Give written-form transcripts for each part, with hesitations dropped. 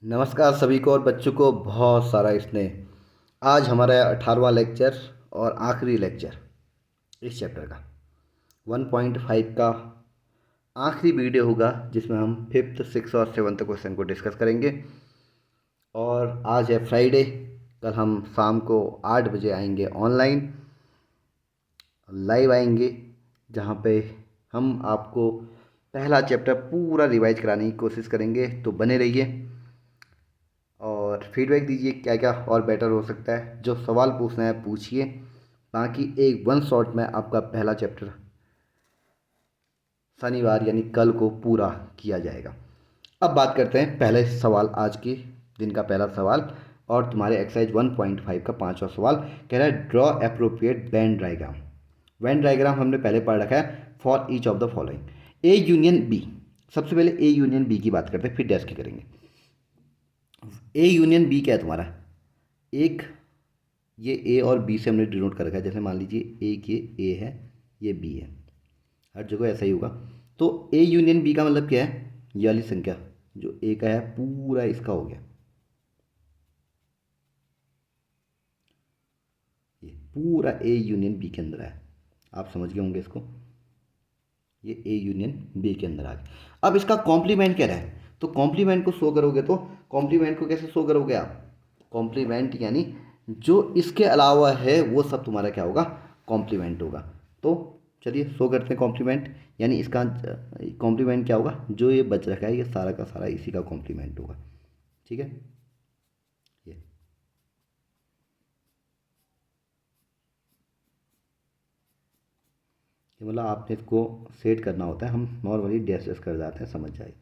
नमस्कार सभी को और बच्चों को बहुत सारा स्नेह। आज हमारा 18वां लेक्चर और आखिरी लेक्चर इस चैप्टर का 1.5 का आखिरी वीडियो होगा, जिसमें हम फिफ्थ सिक्स और सेवन्थ क्वेश्चन को डिस्कस करेंगे। और आज है फ्राइडे, कल हम शाम को 8 बजे आएंगे ऑनलाइन, लाइव आएंगे, जहाँ पे हम आपको पहला चैप्टर पूरा रिवाइज कराने की कोशिश करेंगे। तो बने रहिए और फीडबैक दीजिए क्या क्या और बेटर हो सकता है। जो सवाल पूछना है पूछिए, बाकी एक वन शॉट में आपका पहला चैप्टर शनिवार यानी कल को पूरा किया जाएगा। अब बात करते हैं पहले सवाल, आज के दिन का पहला सवाल और तुम्हारे एक्सरसाइज 1.5 का पांचवा सवाल कह रहा है draw appropriate Venn diagram. Venn diagram हमने पहले पढ़ रखा है for each of the following A union B. सबसे पहले ए यूनियन बी की बात करते हैं, फिर डैश की करेंगे। ए यूनियन बी क्या है तुम्हारा? एक, ये ए और बी से हमने डिनोट कर रखा है। जैसे मान लीजिए एक ये ए है, ये बी है, हर जगह ऐसा ही होगा। तो ए यूनियन बी का मतलब क्या है? ये वाली संख्या जो ए का है पूरा इसका हो गया, ये पूरा ए यूनियन बी के अंदर है। आप समझ गए होंगे इसको, ये ए यूनियन बी के अंदर आ गया। अब इसका कॉम्प्लीमेंट क्या रहा है? तो कॉम्प्लीमेंट को शो करोगे तो कॉम्प्लीमेंट को कैसे शो करोगे आप? कॉम्प्लीमेंट यानी जो इसके अलावा है वो सब तुम्हारा क्या होगा? कॉम्प्लीमेंट होगा। तो चलिए शो करते हैं कॉम्प्लीमेंट। यानी इसका कॉम्प्लीमेंट क्या होगा? जो ये बच रखा है ये सारा का सारा इसी का कॉम्प्लीमेंट होगा। ठीक है, ये मतलब आपने इसको सेट करना होता है। हम नॉर्मली डैश डैश कर जाते हैं, समझ जाए।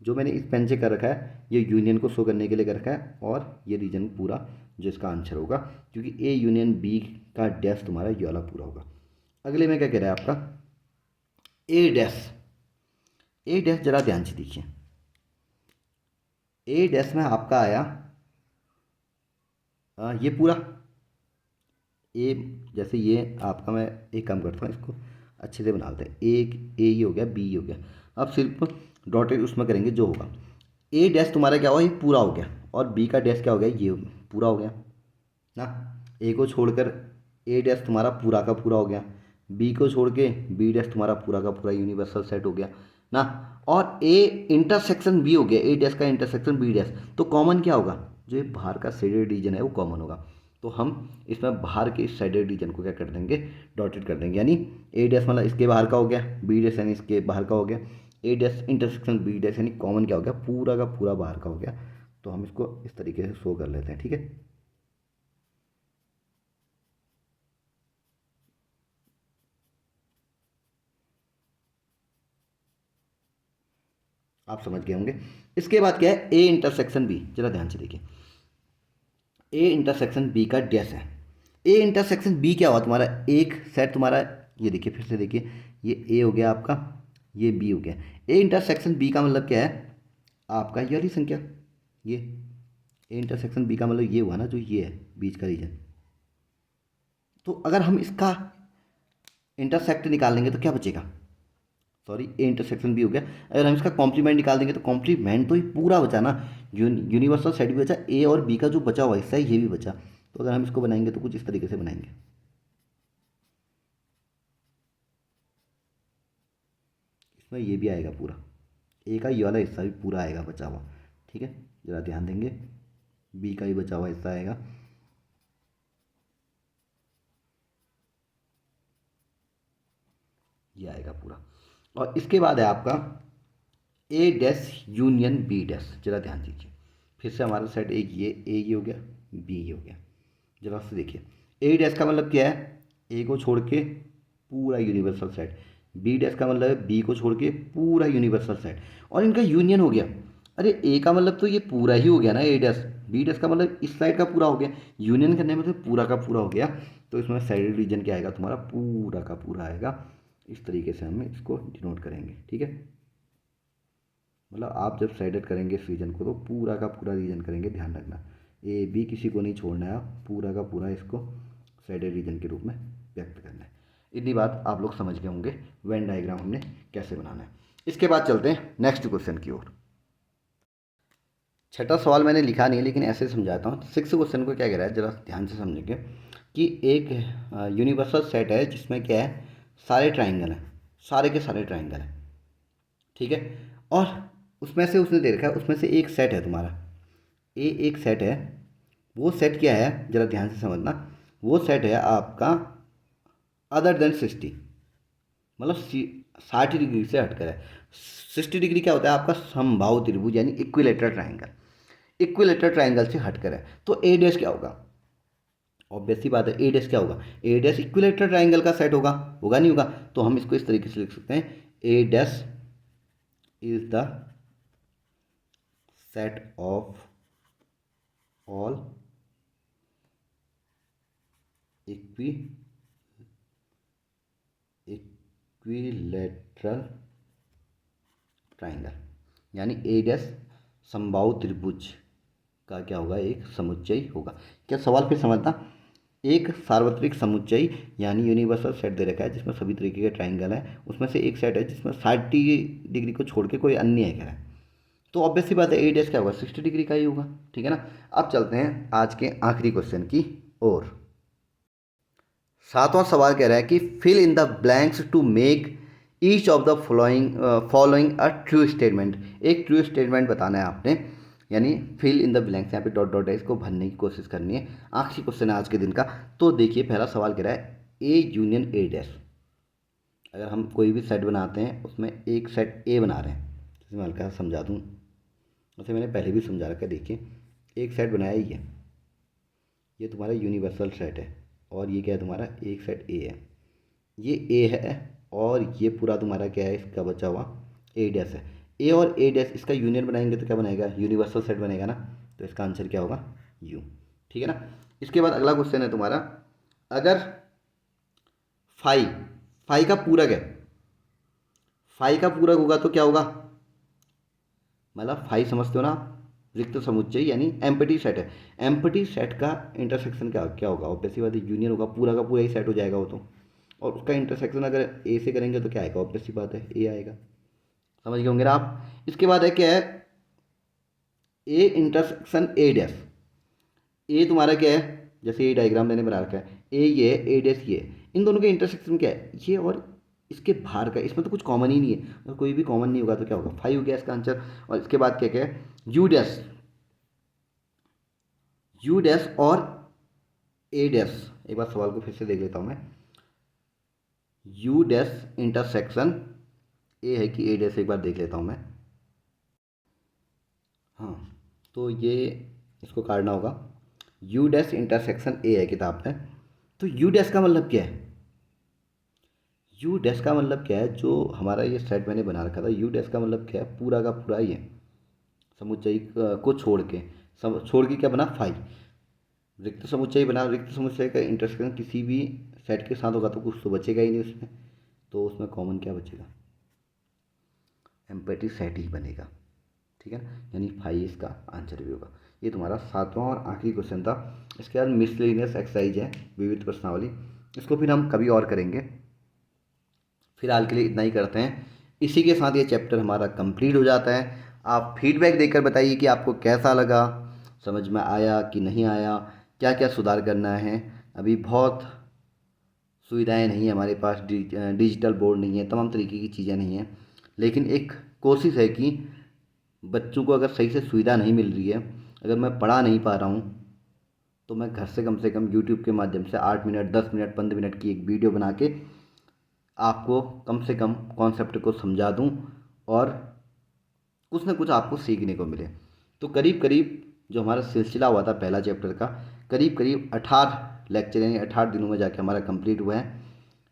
जो मैंने इस पेन से कर रखा है ये यूनियन को शो करने के लिए कर रखा है, और ये रीजन पूरा जो इसका आंसर होगा, क्योंकि ए यूनियन बी का डैश तुम्हारा ये वाला पूरा होगा। अगले में क्या कह रहा है आपका? ए डैश। ए डैश जरा ध्यान से देखिए, ए डैश में आपका आया ये पूरा ए। जैसे ये आपका, मैं एक काम करता हूँ, इसको अच्छे से बना लेते हैं। एक ए ये हो गया, बी ये हो गया। अब सिर्फ डॉटेड उसमें करेंगे जो होगा। ए डैश तुम्हारा क्या हुआ? ये पूरा हो गया, और बी का डैश क्या हो गया? ये पूरा हो गया ना। ए को छोड़कर ए डैश तुम्हारा पूरा का पूरा हो गया, बी को छोड़ के बी डैश तुम्हारा पूरा का पूरा यूनिवर्सल सेट हो गया ना। और ए इंटरसेक्शन बी हो गया, ए डैश का इंटरसेक्शन बी डैश। तो कॉमन क्या होगा? जो ये बाहर का शेडेड रीजन है वो कॉमन होगा। तो हम इसमें बाहर के इस शेडेड रीजन को क्या कर देंगे? डॉटेड कर देंगे। यानी ए डैश मतलब इसके बाहर का हो गया, बी डैश यानी इसके बाहर का हो गया, ए डैश इंटरसेक्शन बी डैश यानी कॉमन क्या हो गया? पूरा का पूरा बाहर का हो गया। तो हम इसको इस तरीके से शो कर लेते हैं। ठीक है, आप समझ गए होंगे। इसके बाद क्या है? ए इंटरसेक्शन बी, जरा ध्यान से देखिए। ए इंटरसेक्शन बी का डैश है। ए इंटरसेक्शन बी क्या हुआ तुम्हारा? एक सेट तुम्हारा, ये देखिए फिर से देखिए, ये ए हो गया आपका, ये बी हो गया। ए इंटरसेक्शन बी का मतलब क्या है? आपका ये वाली संख्या, ये ए इंटरसेक्शन बी का मतलब ये हुआ ना, जो ये है बीच का रीजन। तो अगर हम इसका इंटरसेक्ट निकाल लेंगे तो क्या बचेगा? सॉरी, ए इंटरसेक्शन भी हो गया। अगर हम इसका कॉम्प्लीमेंट निकाल देंगे तो कॉम्प्लीमेंट तो ही पूरा बचा ना। यूनिवर्सल सेट भी बचा, ए और बी का जो बचा हुआ हिस्सा है ये भी बचा। तो अगर हम इसको बनाएंगे तो कुछ इस तरीके से बनाएंगे, इसमें ये भी आएगा पूरा, ए का ये वाला हिस्सा भी पूरा आएगा बचा हुआ। ठीक है, जरा ध्यान देंगे, बी का भी बचा हुआ हिस्सा आएगा, ये आएगा पूरा। और इसके बाद है आपका ए डैश यूनियन बी डैश। जरा ध्यान दीजिए, फिर से हमारा सेट एक ये हो गया, बी ये हो गया। जरा से देखिए, ए डैश का मतलब क्या है? ए को छोड़ के पूरा यूनिवर्सल सेट। बी डैश का मतलब है बी को छोड़ के पूरा यूनिवर्सल सेट, और इनका यूनियन हो गया। अरे ए का मतलब तो ये पूरा ही हो गया ना, ए डैश। बी डैश का मतलब इस साइड का पूरा हो गया, यूनियन करने में तो पूरा का पूरा हो गया। तो इसमें साइड रीजन क्या आएगा तुम्हारा? पूरा का पूरा आएगा। इस तरीके से हम इसको डिनोट करेंगे। ठीक है, मतलब आप जब साइडेड करेंगे इस रीजन को तो पूरा का पूरा रीजन करेंगे, ध्यान रखना। ए बी किसी को नहीं छोड़ना है, आप पूरा का पूरा इसको साइडेड रीजन के रूप में व्यक्त करना है। इतनी बात आप लोग समझ गए होंगे वेन डायग्राम हमने कैसे बनाना है। इसके बाद चलते हैं नेक्स्ट क्वेश्चन की ओर। छठा सवाल मैंने लिखा नहीं है लेकिन ऐसे समझाता हूँ। सिक्स क्वेश्चन को क्या कह रहा है जरा ध्यान से समझेंगे कि एक यूनिवर्सल सेट है जिसमें क्या है, सारे ट्राइंगल हैं, सारे के सारे ट्राइंगल हैं, ठीक है। और उसमें से उसने दे रखा है, उसमें से एक सेट है तुम्हारा, ए एक सेट है। वो सेट क्या है जरा ध्यान से समझना, वो सेट है आपका अदर देन 60, मतलब 60 डिग्री से हटकर है। 60 डिग्री क्या होता है आपका समबाहु त्रिभुज यानी इक्विलेटरल ट्राइंगल, इक्विलेटरल ट्राइंगल से हटकर है। तो ए डैश क्या होगा, ऑब्वियस सी बात है, ए डैश क्या होगा, ए डैश इक्विलेटरल ट्राइंगल का सेट होगा, होगा नहीं होगा। तो हम इसको इस तरीके से लिख सकते हैं, A dash is the set of all equilateral triangle, यानी ए डैश समबाहु त्रिभुज का क्या होगा, एक समुच्चय होगा। क्या सवाल फिर समझना, एक सार्वत्रिक समुच्चय यानी यूनिवर्सल सेट दे रखा है जिसमें सभी तरीके के ट्राइंगल हैं, उसमें से एक सेट है जिसमें 60 डिग्री को छोड़ के कोई अन्य है कह रहा है। तो ऑब्वियस सी बात है ए डैश क्या होगा, 60 डिग्री का ही होगा, ठीक है ना। अब चलते हैं आज के आखिरी क्वेश्चन की ओर। सातवां सवाल कह रहा है कि fill in the blanks to make each of the following a true statement. एक ट्रू स्टेटमेंट बताना है आपने, यानी फिल इन द ब्लैंक्स, यहाँ पे डॉट डॉट है, इसको भरने की कोशिश करनी है। आखिरी क्वेश्चन है आज के दिन का। तो देखिए पहला सवाल कह रहा है ए यूनियन ए डैश। अगर हम कोई भी सेट बनाते हैं उसमें एक सेट ए बना रहे हैं, जैसे मैं हल्का सा समझा दूँ, वैसे मैंने पहले भी समझा रखा है। देखिए एक सेट बनाया ही है, ये तुम्हारा यूनिवर्सल सेट है, और ये क्या है तुम्हारा, एक सेट ए है, ये ए है, और ये पूरा तुम्हारा क्या है, इसका बचा हुआ ए डैश है। ए और ए डैश इसका यूनियन बनाएंगे तो क्या बनेगा, यूनिवर्सल सेट बनेगा ना। तो इसका आंसर क्या होगा, यू, ठीक है ना। इसके बाद अगला क्वेश्चन है तुम्हारा, अगर फाइव, फाइव का पूरक है, फाइव का पूरक होगा तो क्या होगा, मतलब फाइव समझते हो ना, रिक्त समुच्चय यानी एम्प्टी सेट है। एम्प्टी सेट का इंटरसेक्शन क्या क्या होगा, ऑब्वियसली बात है यूनियन होगा, पूरा का पूरा ही सेट हो जाएगा वो तो। और उसका इंटरसेक्शन अगर ए से करेंगे तो क्या आएगा, ऑब्वियसली बात है ए आएगा, समझ गए होंगे ना आप। इसके बाद है क्या है, ए इंटरसेक्शन ए डैश। ए तुम्हारा क्या है, जैसे ये डायग्राम मैंने बना रखा है, ए ये है, ए डैश ये है। इन दोनों के इंटरसेक्शन क्या है, ये और इसके बाहर का, इसमें तो कुछ कॉमन ही नहीं है। अगर कोई भी कॉमन नहीं होगा तो क्या होगा, फाइव हो गया इसका आंसर। और इसके बाद क्या क्या है, यू डैश, यू डैश और ए डैश। एक बार सवाल को फिर से देख लेता हूँ मैं, यू डैश इंटरसेक्शन ए है कि ए डैश, एक बार देख लेता हूँ मैं। हाँ, तो ये इसको काटना होगा, यू डैश इंटरसेक्शन ए है किताब में। तो यू डैश का मतलब क्या है, यू डैश का मतलब क्या है, जो हमारा ये सेट मैंने बना रखा था, यू डैश का मतलब क्या है, पूरा का पूरा ही है, समुच्चय को छोड़ के, छोड़ के क्या बना, फाइव। रिक्त समुच्चय बना, रिक्त समुच्चय का इंटरसेक्शन किसी भी सेट के साथ होगा तो कुछ तो बचेगा ही नहीं उसमें, तो उसमें कॉमन क्या बचेगा, एम्पैथी सेट ही बनेगा, ठीक है ना, यानी फाइव इसका आंसर भी होगा। ये तुम्हारा सातवां और आखिरी क्वेश्चन था। इसके बाद मिसलेनियस एक्सरसाइज है, विविध प्रश्नावली, इसको फिर हम कभी और करेंगे। फिलहाल के लिए इतना ही करते हैं, इसी के साथ ये चैप्टर हमारा कंप्लीट हो जाता है। आप फीडबैक देकर बताइए कि आपको कैसा लगा, समझ में आया कि नहीं आया, क्या क्या सुधार करना है। अभी बहुत सुविधाएं नहीं है हमारे पास, डिजिटल बोर्ड नहीं है, तमाम तरीके की चीज़ें नहीं हैं, लेकिन एक कोशिश है कि बच्चों को अगर सही से सुविधा नहीं मिल रही है, अगर मैं पढ़ा नहीं पा रहा हूँ, तो मैं घर से कम यूट्यूब के माध्यम से 8 मिनट 10 मिनट 15 मिनट की एक वीडियो बना के आपको कम से कम कॉन्सेप्ट को समझा दूं, और कुछ ना कुछ आपको सीखने को मिले। तो करीब करीब जो हमारा सिलसिला हुआ था पहला चैप्टर का, करीब करीब 18 लेक्चर यानी 18 दिनों में जाके हमारा कंप्लीट हुआ है।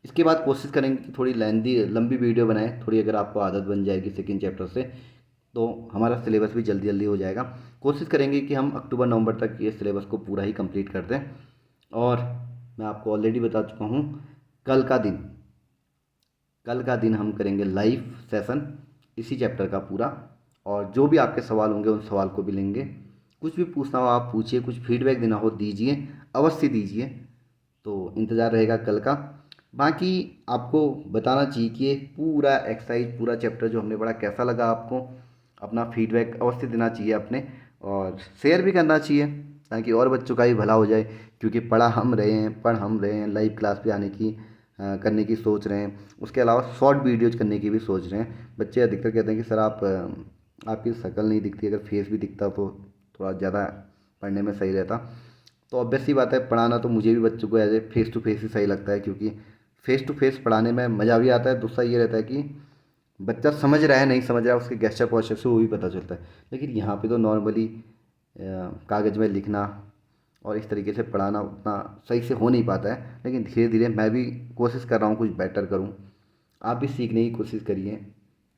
इसके बाद कोशिश करेंगे कि थोड़ी लंबी वीडियो बनाएं, थोड़ी अगर आपको आदत बन जाएगी सेकेंड चैप्टर से, तो हमारा सिलेबस भी जल्दी जल्दी हो जाएगा। कोशिश करेंगे कि हम अक्टूबर नवंबर तक ये सिलेबस को पूरा ही कंप्लीट कर दें। और मैं आपको ऑलरेडी बता चुका हूँ, कल का दिन, कल का दिन हम करेंगे लाइव सेशन इसी चैप्टर का पूरा, और जो भी आपके सवाल होंगे उन सवाल को भी लेंगे। कुछ भी पूछना हो आप पूछिए, कुछ फीडबैक देना हो दीजिए, अवश्य दीजिए। तो इंतज़ार रहेगा कल का। बाकी आपको बताना चाहिए कि ये पूरा एक्सरसाइज, पूरा चैप्टर जो हमने पढ़ा कैसा लगा आपको, अपना फीडबैक अवश्य देना चाहिए अपने। और शेयर भी करना चाहिए ताकि और बच्चों का भी भला हो जाए, क्योंकि पढ़ हम रहे हैं, लाइव क्लास पे आने की करने की सोच रहे हैं। उसके अलावा शॉर्ट वीडियोज करने की भी सोच रहे हैं। बच्चे अधिकतर कहते हैं कि सर आपकी शक्ल नहीं दिखती, अगर फेस भी दिखता तो थोड़ा ज़्यादा पढ़ने में सही रहता। तो ऑब्वियस सी बात है, पढ़ाना तो मुझे भी बच्चों को as a face to face ही सही लगता है, क्योंकि फेस टू फेस पढ़ाने में मज़ा भी आता है। दूसरा ये रहता है कि बच्चा समझ रहा है नहीं समझ रहा है, उसके गेस्चर पोस्चर से वो भी पता चलता है। लेकिन यहाँ पे तो नॉर्मली कागज़ में लिखना और इस तरीके से पढ़ाना उतना सही से हो नहीं पाता है। लेकिन धीरे धीरे मैं भी कोशिश कर रहा हूँ कुछ बेटर करूँ। आप भी सीखने की कोशिश करिए,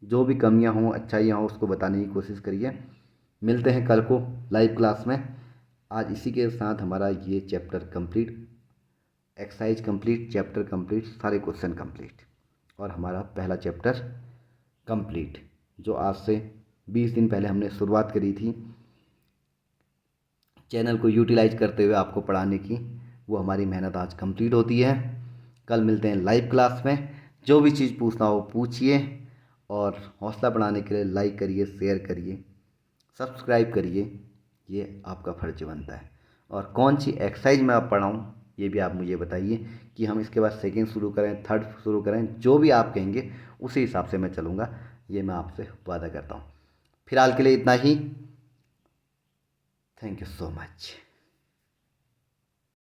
जो भी कमियाँ हों अच्छाइयाँ हों उसको बताने की कोशिश करिए। मिलते हैं कल को लाइव क्लास में। आज इसी के साथ हमारा ये chapter complete, exercise complete, chapter complete, सारे क्वेश्चन कंप्लीट और हमारा पहला चैप्टर कंप्लीट, जो आज से 20 दिन पहले हमने शुरुआत करी थी चैनल को यूटिलाइज करते हुए आपको पढ़ाने की, वो हमारी मेहनत आज कंप्लीट होती है। कल मिलते हैं लाइव क्लास में। जो भी चीज़ पूछना हो पूछिए और हौसला बढ़ाने के लिए लाइक करिए, शेयर करिए, सब्सक्राइब करिए, ये आपका फ़र्ज बनता है। और कौन सी एक्सरसाइज में आप पढ़ाऊँ ये भी आप मुझे बताइए कि हम इसके बाद सेकेंड शुरू करें, थर्ड शुरू करें, जो भी आप कहेंगे उसी हिसाब से मैं चलूँगा, ये मैं आपसे वादा करता हूँ। फिलहाल के लिए इतना ही। Thank you so much.